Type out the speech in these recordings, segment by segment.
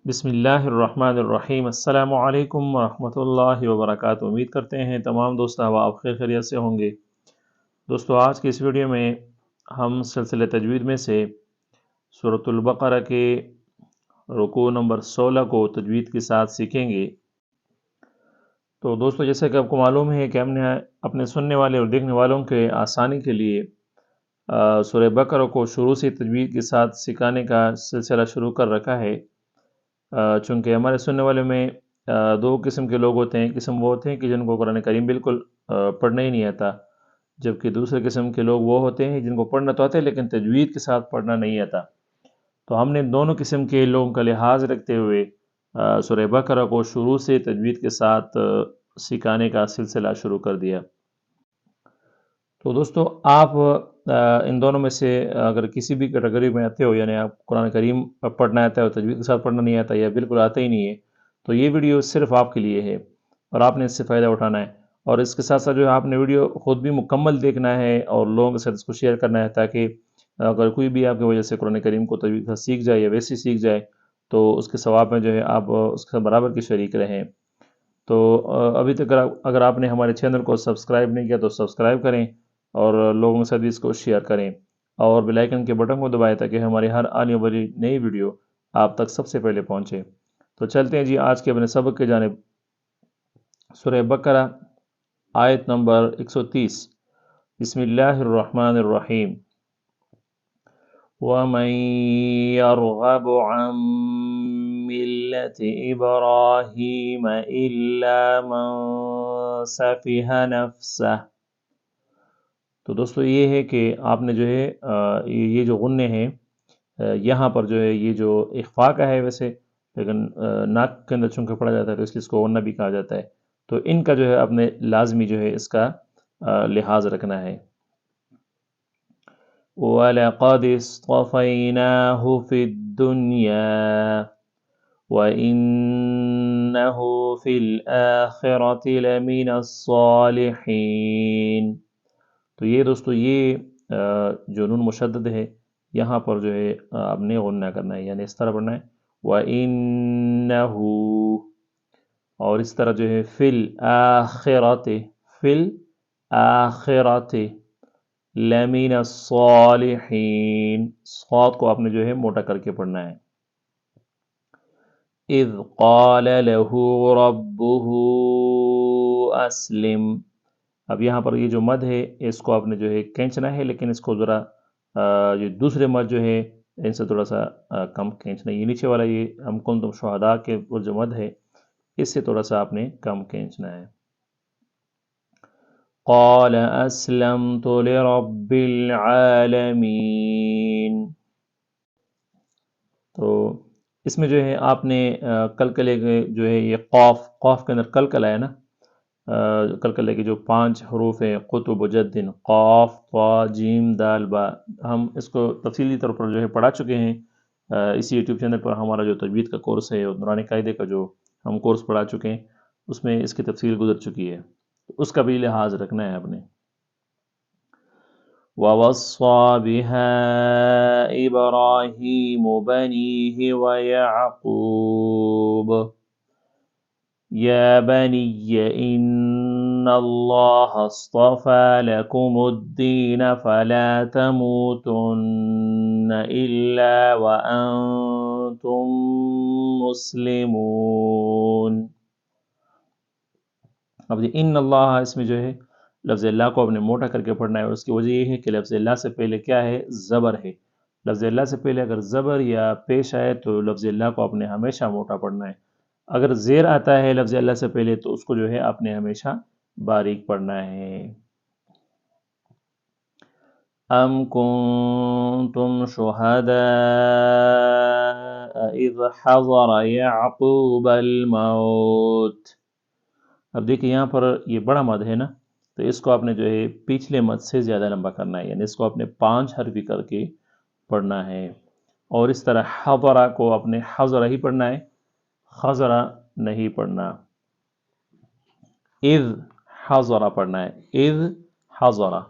بسم اللہ الرحمن الرحیم۔ السلام علیکم ورحمۃ اللہ وبرکاتہ۔ امید کرتے ہیں تمام دوست احباب خیر خیریت سے ہوں گے۔ دوستو، آج کی اس ویڈیو میں ہم سلسلہ تجوید میں سے سورۃ البقرہ کے رکوع نمبر 16 کو تجوید کے ساتھ سیکھیں گے۔ تو دوستو، جیسا کہ آپ کو معلوم ہے کہ ہم نے اپنے سننے والے اور دیکھنے والوں کے آسانی کے لیے سورہ بقرہ کو شروع سے تجوید کے ساتھ سکھانے کا سلسلہ شروع کر رکھا ہے۔ چونکہ ہمارے سننے والے میں دو قسم کے لوگ ہوتے ہیں۔ ایک قسم وہ ہوتے ہیں کہ جن کو قرآن کریم بالکل پڑھنا ہی نہیں آتا، جبکہ دوسرے قسم کے لوگ وہ ہوتے ہیں جن کو پڑھنا تو آتا ہے لیکن تجوید کے ساتھ پڑھنا نہیں آتا۔ تو ہم نے دونوں قسم کے لوگوں کا لحاظ رکھتے ہوئے سورہ بقرہ کو شروع سے تجوید کے ساتھ سکھانے کا سلسلہ شروع کر دیا۔ تو دوستو، آپ ان دونوں میں سے اگر کسی بھی کیٹیگری میں آتے ہو، یعنی آپ قرآن کریم پڑھنا آتا ہے اور تجوید کے ساتھ پڑھنا نہیں آتا یا بالکل آتا ہی نہیں ہے، تو یہ ویڈیو صرف آپ کے لیے ہے اور آپ نے اس سے فائدہ اٹھانا ہے۔ اور اس کے ساتھ ساتھ جو ہے آپ نے ویڈیو خود بھی مکمل دیکھنا ہے اور لوگوں کے ساتھ اس کو شیئر کرنا ہے، تاکہ اگر کوئی بھی آپ کی وجہ سے قرآن کریم کو تجوید سے سیکھ جائے یا ویسے سیکھ جائے تو اس کے ثواب میں جو ہے آپ اس کے برابر کی شریک رہیں۔ تو ابھی تک اگر آپ نے ہمارے چینل کو سبسکرائب نہیں کیا تو سبسکرائب کریں اور لوگوں کے ساتھ اس کو شیئر کریں اور بیل آئیکن کے بٹن کو دبائیں تاکہ ہماری ہر آنے والی نئی ویڈیو آپ تک سب سے پہلے پہنچے۔ تو چلتے ہیں جی آج کے اپنے سبق کے جانب۔ سورہ بقرہ آیت نمبر 130۔ بسم اللہ الرحمن الرحیم۔ وَمَن يَرْغَبُ عَن مِّلَّةِ إِبْرَاهِيمَ إِلَّا مَن سَفِهَ نَفْسَهُ۔ تو دوستو، یہ ہے کہ آپ نے جو ہے یہ جو غنّے ہیں یہاں پر جو ہے یہ جو اخفاء کا ہے ویسے، لیکن ناک کے اندر چونکہ پڑا جاتا ہے تو اس لیے اس کو غنّہ بھی کہا جاتا ہے۔ تو ان کا جو ہے اپنے لازمی جو ہے اس کا لحاظ رکھنا ہے۔ وَلَقَدِ اصْطَفَيْنَاهُ فِي الدُّنْيَا وَإِنَّهُ فِي الْآخِرَةِ لَمِنَ الصَّالِحِينَ۔ تو یہ دوستو، یہ جو نون مشدد ہے یہاں پر جو ہے آپ نے غنّہ کرنا ہے، یعنی اس طرح پڑھنا ہے وَإِنَّهُ، اور اس طرح جو ہے فِي الْآخِرَةِ، فِي الْآخِرَةِ لَمِنَ الصَّالِحِينَ، صاد کو آپ نے جو ہے موٹا کر کے پڑھنا ہے۔ اِذْ قَالَ لَهُ رَبُّهُ أَسْلِمْ۔ اب یہاں پر یہ جو مد ہے اس کو آپ نے جو ہے کھینچنا ہے، لیکن اس کو ذرا یہ دوسرے مد جو ہے ان سے تھوڑا سا کم کھینچنا ہے۔ یہ نیچے والا یہ ہم کنتم شہداء کے اوپر جو مد ہے اس سے تھوڑا سا آپ نے کم کھینچنا ہے۔ قال اسلمت لرب العالمین۔ تو اس میں جو ہے آپ نے کلکلے کے جو ہے یہ قاف کے اندر کلکلہ ہے نا، کلکلے کے جو 5 حروف ہیں قطب و جدن، قاف طا جیم دال با، ہم اس کو تفصیلی طور پر جو ہے پڑھا چکے ہیں اسی یوٹیوب چینل پر۔ ہمارا جو تجوید کا کورس ہے اور نورانی قاعدے کا جو ہم کورس پڑھا چکے ہیں اس میں اس کی تفصیل گزر چکی ہے، اس کا بھی لحاظ رکھنا ہے آپ نے۔ وَوَصَّى بِهَا إِبْرَاهِيمُ بَنِيهِ وَيَعْقُوبُ يَا بَنِيَّ إِنَّ اللَّهَ اصْطَفَى لَكُمُ الدِّينَ فَلَا تَمُوتُنَّ إِلَّا وَأَنْتُمْ مُسْلِمُونَ۔ اب یہ ان اللہ، اس میں جو ہے لفظ اللہ کو آپ نے موٹا کر کے پڑھنا ہے، اور اس کی وجہ یہ ہے کہ لفظ اللہ سے پہلے کیا ہے؟ زبر ہے۔ لفظ اللہ سے پہلے اگر زبر یا پیش آئے تو لفظ اللہ کو آپ نے ہمیشہ موٹا پڑھنا ہے۔ اگر زیر آتا ہے لفظ اللہ سے پہلے تو اس کو جو ہے آپ نے ہمیشہ باریک پڑھنا ہے۔ ام کنتم شہداء اذ حضر یعقوب الموت۔ اب دیکھیں یہاں پر یہ بڑا مد ہے نا، تو اس کو آپ نے جو ہے پچھلے مد سے زیادہ لمبا کرنا ہے، یعنی اس کو آپ نے 5 حرفی کر کے پڑھنا ہے۔ اور اس طرح حضرہ کو آپ نے حضرہ ہی پڑھنا ہے، خضرہ نہیں پڑھنا۔ اذ حضرہ پڑھنا ہے، اذ حضرہ۔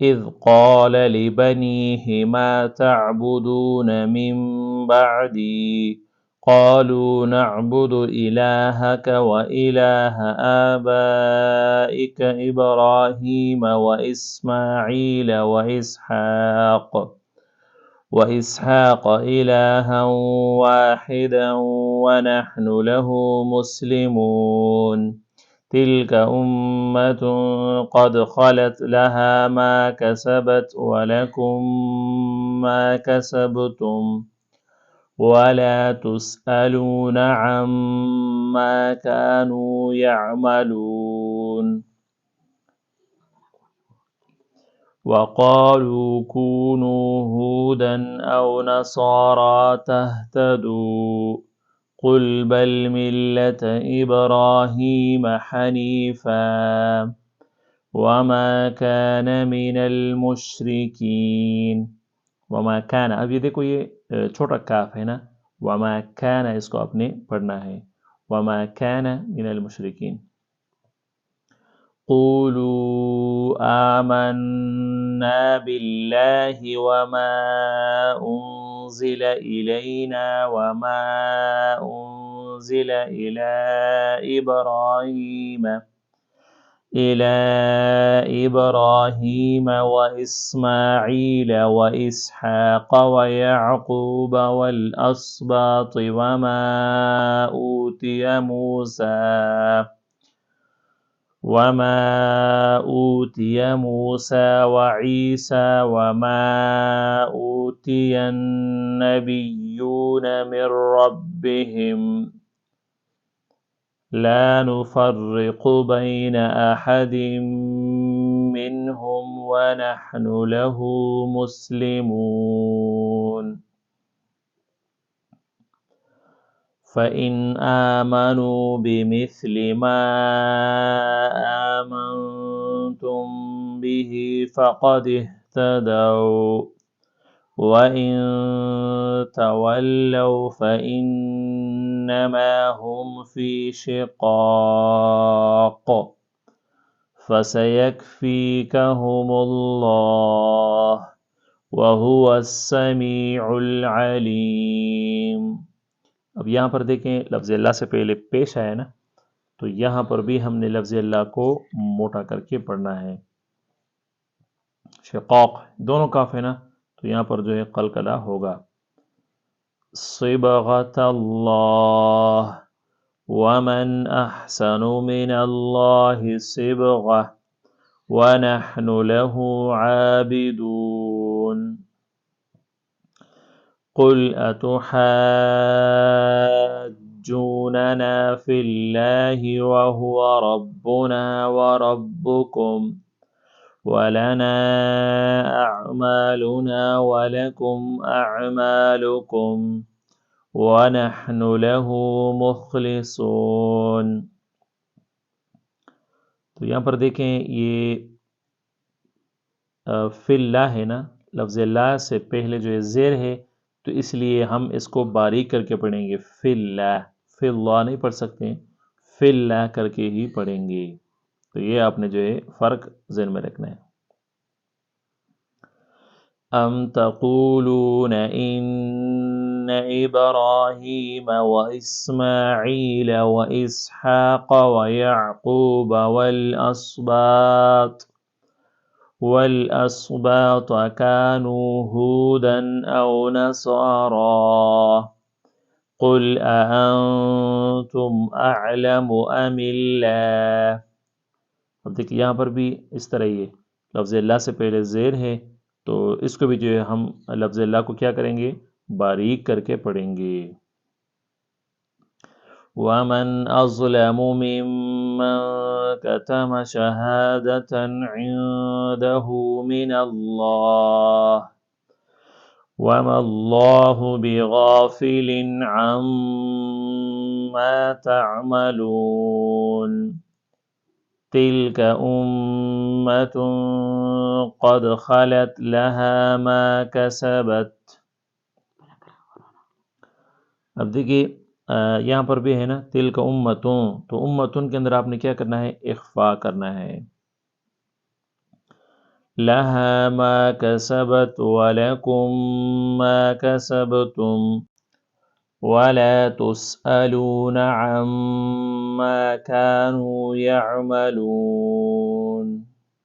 إذ قال لبنيه ما تعبدون من بعدي قالوا نعبد إلهك وإله آبائك إبراهيم وإسماعيل وإسحاق إلها واحدا ونحن له مسلمون تلك أمة قد خلت لها ما كسبت ولكم ما كسبتم ولا تسألون عما كانوا يعملون وقالوا كونوا هودا أو نصارى تهتدوا قل بل ملة إبراهيم حنيفا وما كان من المشركين وما كان اب یہ دیکھو یہ چھوٹا کاف ہے نا وما كان اس کو آپ نے پڑھنا ہے وما كان من المشركين قولوا آمنا بالله وما أنزل إلينا وما أنزل إلى إبراهيم وإسماعيل وإسحاق ويعقوب والأسباط وما أوتي موسى وعيسى وما أوتي النبيون من ربهم لا نفرق بين أحد منهم ونحن له مسلمون فإن آمنوا بمثل ما آمنتم به فقد اهتدوا وإن تولوا فإنما هم في شقاق فسيكفيكهم الله وهو السميع العليم. اب یہاں پر دیکھیں لفظ اللہ سے پہلے پیش آیا نا، تو یہاں پر بھی ہم نے لفظ اللہ کو موٹا کر کے پڑھنا ہے. شقاق دونوں کاف ہے نا، تو یہاں پر جو ہے قلقلہ ہوگا. صبغۃ اللہ ومن احسن من اللہ صبغہ ونحن له عابدون. قل أتحاجوننا في الله وهو ربنا وربكم ولنا أعمالنا ولكم أعمالكم ونحن له مخلصون. تو یہاں پر دیکھیں یہ فی اللہ ہے نا، لفظ اللہ سے پہلے جو ہے زیر ہے، تو اس لیے ہم اس کو باریک کر کے پڑھیں گے. فی اللہ نہیں پڑھ سکتے، فی اللہ کر کے ہی پڑھیں گے. تو یہ آپ نے جو ہے فرق ذہن میں رکھنا ہے. ام تقولون ان ابراہیم واسماعیل واسحاق ویعقوب والأسباط كانوا هودا أو نصارى قل أأنتم أعلم أم الله. اب دیکھیں یہاں پر بھی اس طرح یہ لفظ اللہ سے پہلے زیر ہے، تو اس کو بھی جو ہے ہم لفظ اللہ کو کیا کریں گے، باریک کر کے پڑھیں گے. ومن أظلم ممن كتم شهادة عنده من الله وما الله بغافل عما تعملون تلك أمة قد خلت لها ما كسبت. اب دیکھیے یہاں پر بھی ہے نا تلک امتوں، تو امتن کے اندر آپ نے کیا کرنا ہے، اخفا کرنا ہے. لها ما كسبت ولكم ما كسبتم ولا تسألون عما كانوا يعملون.